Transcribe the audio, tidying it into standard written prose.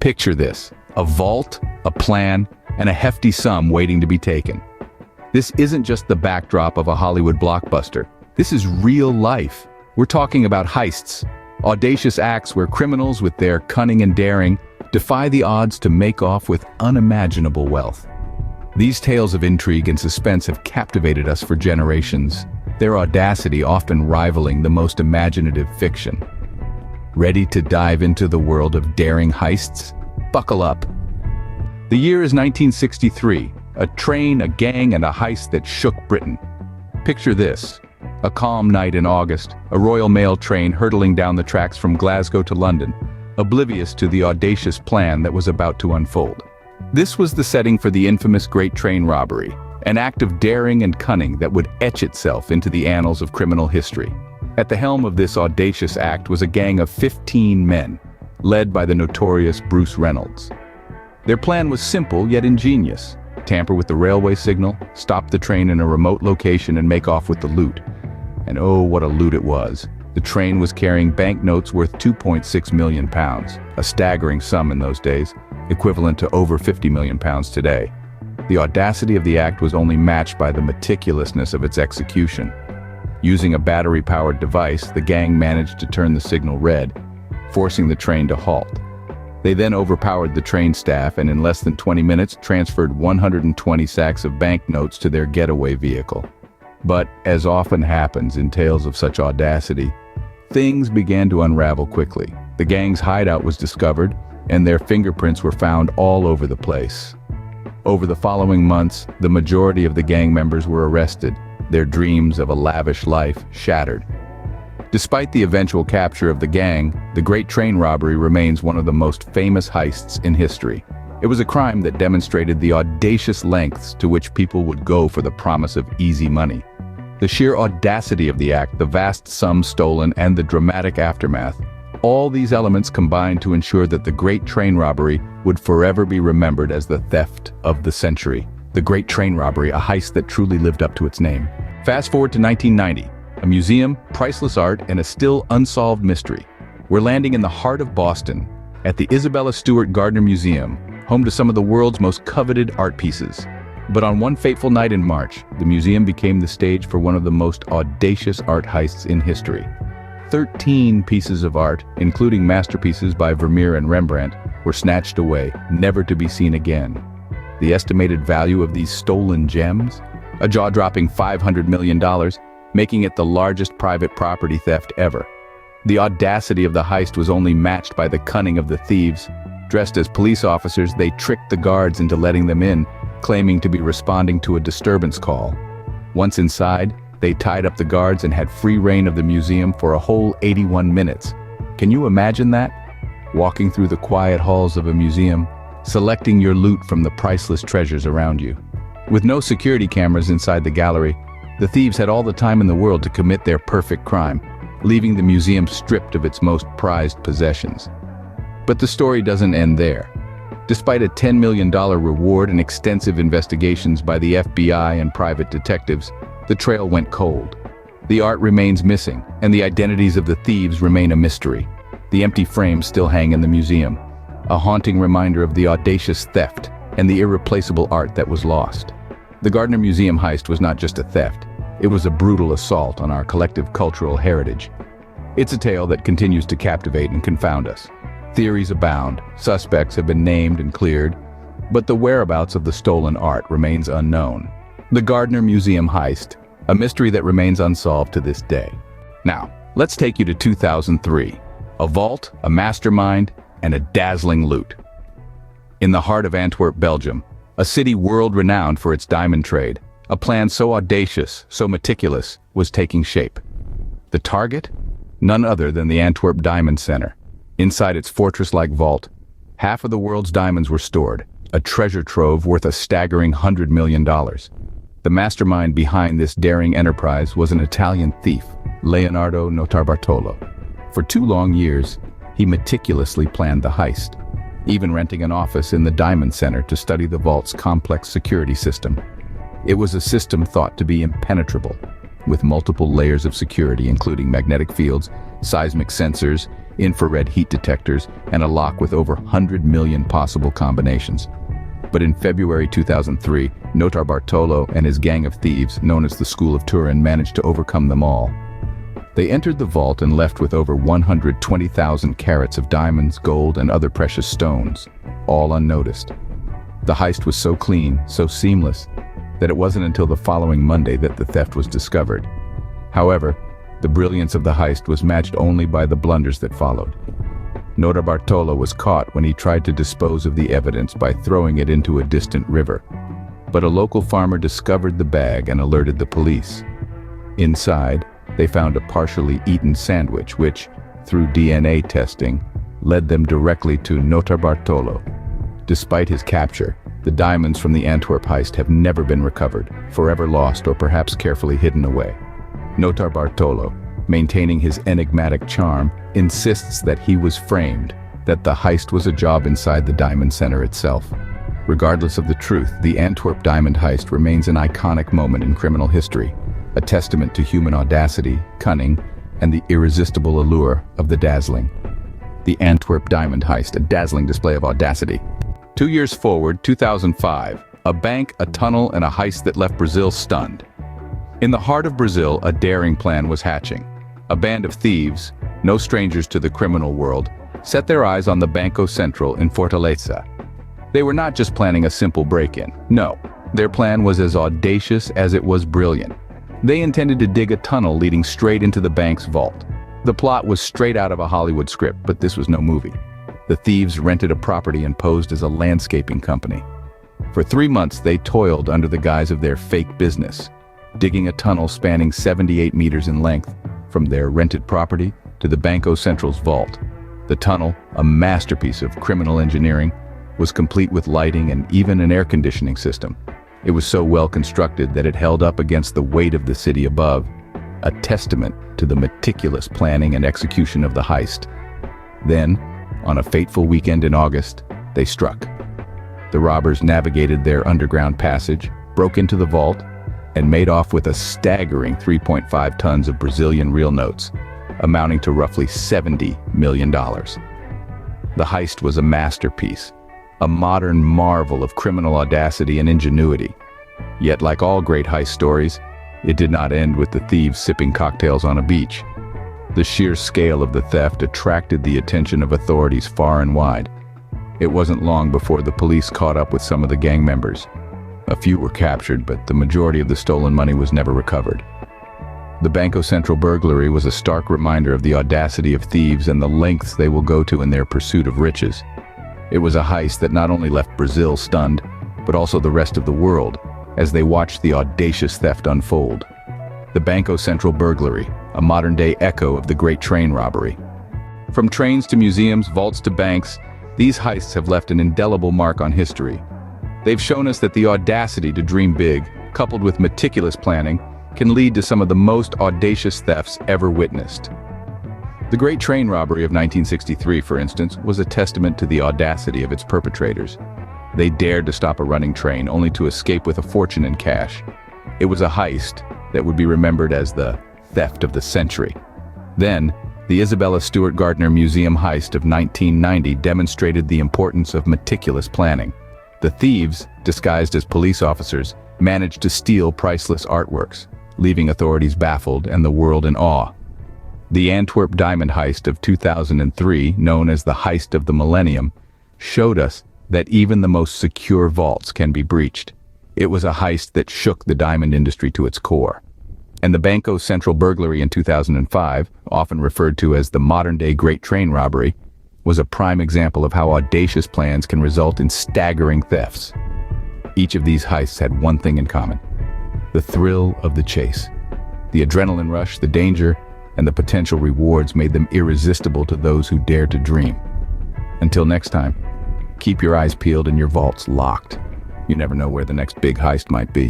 Picture this: a vault, a plan, and a hefty sum waiting to be taken. This isn't just the backdrop of a Hollywood blockbuster. This is real life. We're talking about heists, audacious acts where criminals, with their cunning and daring, defy the odds to make off with unimaginable wealth. These tales of intrigue and suspense have captivated us for generations, their audacity often rivaling the most imaginative fiction. Ready to dive into the world of daring heists? Buckle up. The year is 1963, a train, a gang, and a heist that shook Britain. Picture this: a calm night in August, a Royal Mail train hurtling down the tracks from Glasgow to London, oblivious to the audacious plan that was about to unfold. This was the setting for the infamous Great Train Robbery, an act of daring and cunning that would etch itself into the annals of criminal history. At the helm of this audacious act was a gang of 15 men, led by the notorious Bruce Reynolds. Their plan was simple yet ingenious: tamper with the railway signal, stop the train in a remote location, and make off with the loot. And oh, what a loot it was. The train was carrying banknotes worth £2.6 million, a staggering sum in those days, equivalent to over £50 million today. The audacity of the act was only matched by the meticulousness of its execution. Using a battery-powered device, the gang managed to turn the signal red, forcing the train to halt. They then overpowered the train staff and in less than 20 minutes transferred 120 sacks of banknotes to their getaway vehicle. But, as often happens in tales of such audacity, things began to unravel quickly. The gang's hideout was discovered, and their fingerprints were found all over the place. Over the following months, the majority of the gang members were arrested, their dreams of a lavish life shattered. Despite the eventual capture of the gang, the Great Train Robbery remains one of the most famous heists in history. It was a crime that demonstrated the audacious lengths to which people would go for the promise of easy money. The sheer audacity of the act, the vast sum stolen, and the dramatic aftermath, all these elements combined to ensure that the Great Train Robbery would forever be remembered as the theft of the century. The Great Train Robbery, a heist that truly lived up to its name. Fast forward to 1990, a museum, priceless art, and a still unsolved mystery. We're landing in the heart of Boston, at the Isabella Stewart Gardner Museum, home to some of the world's most coveted art pieces. But on one fateful night in March, the museum became the stage for one of the most audacious art heists in history. 13 pieces of art, including masterpieces by Vermeer and Rembrandt, were snatched away, never to be seen again. The estimated value of these stolen gems? A jaw-dropping $500 million, making it the largest private property theft ever. The audacity of the heist was only matched by the cunning of the thieves. Dressed as police officers, they tricked the guards into letting them in, claiming to be responding to a disturbance call. Once inside, they tied up the guards and had free reign of the museum for a whole 81 minutes. Can you imagine that? Walking through the quiet halls of a museum, selecting your loot from the priceless treasures around you. With no security cameras inside the gallery, the thieves had all the time in the world to commit their perfect crime, leaving the museum stripped of its most prized possessions. But the story doesn't end there. Despite a $10 million reward and extensive investigations by the FBI and private detectives, the trail went cold. The art remains missing, and the identities of the thieves remain a mystery. The empty frames still hang in the museum, a haunting reminder of the audacious theft and the irreplaceable art that was lost. The Gardner Museum heist was not just a theft, it was a brutal assault on our collective cultural heritage. It's a tale that continues to captivate and confound us. Theories abound, suspects have been named and cleared, but the whereabouts of the stolen art remains unknown. The Gardner Museum heist, a mystery that remains unsolved to this day. Now, let's take you to 2003. A vault, a mastermind, and a dazzling loot. In the heart of Antwerp, Belgium, a city world-renowned for its diamond trade, a plan so audacious, so meticulous, was taking shape. The target? None other than the Antwerp Diamond Center. Inside its fortress-like vault, half of the world's diamonds were stored, a treasure trove worth a staggering $100 million. The mastermind behind this daring enterprise was an Italian thief, Leonardo Notarbartolo. For 2 long years, he meticulously planned the heist, even renting an office in the Diamond Center to study the vault's complex security system. It was a system thought to be impenetrable, with multiple layers of security, including magnetic fields, seismic sensors, infrared heat detectors, and a lock with over 100 million possible combinations. But in February 2003, Notarbartolo and his gang of thieves, known as the School of Turin, managed to overcome them all. They entered the vault and left with over 120,000 carats of diamonds, gold, and other precious stones, all unnoticed. The heist was so clean, so seamless, that it wasn't until the following Monday that the theft was discovered. However, the brilliance of the heist was matched only by the blunders that followed. Notarbartolo was caught when he tried to dispose of the evidence by throwing it into a distant river. But a local farmer discovered the bag and alerted the police. Inside, they found a partially eaten sandwich which, through DNA testing, led them directly to Notarbartolo. Despite his capture, the diamonds from the Antwerp heist have never been recovered, forever lost or perhaps carefully hidden away. Notarbartolo, maintaining his enigmatic charm, insists that he was framed, that the heist was a job inside the diamond center itself. Regardless of the truth, the Antwerp diamond heist remains an iconic moment in criminal history, a testament to human audacity, cunning, and the irresistible allure of the dazzling. The Antwerp diamond heist, a dazzling display of audacity. 2 years forward, 2005, a bank, a tunnel, and a heist that left Brazil stunned. In the heart of Brazil, a daring plan was hatching. A band of thieves, no strangers to the criminal world, set their eyes on the Banco Central in Fortaleza. They were not just planning a simple break-in. No, their plan was as audacious as it was brilliant. They intended to dig a tunnel leading straight into the bank's vault. The plot was straight out of a Hollywood script, but this was no movie. The thieves rented a property and posed as a landscaping company. For 3 months, they toiled under the guise of their fake business, digging a tunnel spanning 78 meters in length, from their rented property to the Banco Central's vault. The tunnel, a masterpiece of criminal engineering, was complete with lighting and even an air conditioning system. It was so well constructed that it held up against the weight of the city above, a testament to the meticulous planning and execution of the heist. Then, on a fateful weekend in August, they struck. The robbers navigated their underground passage, broke into the vault, and made off with a staggering 3.5 tons of Brazilian real notes, amounting to roughly $70 million. The heist was a masterpiece, a modern marvel of criminal audacity and ingenuity. Yet, like all great heist stories, it did not end with the thieves sipping cocktails on a beach. The sheer scale of the theft attracted the attention of authorities far and wide. It wasn't long before the police caught up with some of the gang members. A few were captured, but the majority of the stolen money was never recovered. The Banco Central burglary was a stark reminder of the audacity of thieves and the lengths they will go to in their pursuit of riches. It was a heist that not only left Brazil stunned, but also the rest of the world, as they watched the audacious theft unfold. The Banco Central burglary, a modern-day echo of the Great Train Robbery. From trains to museums, vaults to banks, these heists have left an indelible mark on history. They've shown us that the audacity to dream big, coupled with meticulous planning, can lead to some of the most audacious thefts ever witnessed. The Great Train Robbery of 1963, for instance, was a testament to the audacity of its perpetrators. They dared to stop a running train only to escape with a fortune in cash. It was a heist that would be remembered as the theft of the century. Then, the Isabella Stewart Gardner Museum heist of 1990 demonstrated the importance of meticulous planning. The thieves, disguised as police officers, managed to steal priceless artworks, leaving authorities baffled and the world in awe. The Antwerp diamond heist of 2003, known as the Heist of the Millennium, showed us that even the most secure vaults can be breached. It was a heist that shook the diamond industry to its core. And the Banco Central burglary in 2005, often referred to as the modern-day Great Train Robbery, was a prime example of how audacious plans can result in staggering thefts. Each of these heists had one thing in common: the thrill of the chase. The adrenaline rush, the danger, and the potential rewards made them irresistible to those who dared to dream. Until next time, keep your eyes peeled and your vaults locked. You never know where the next big heist might be.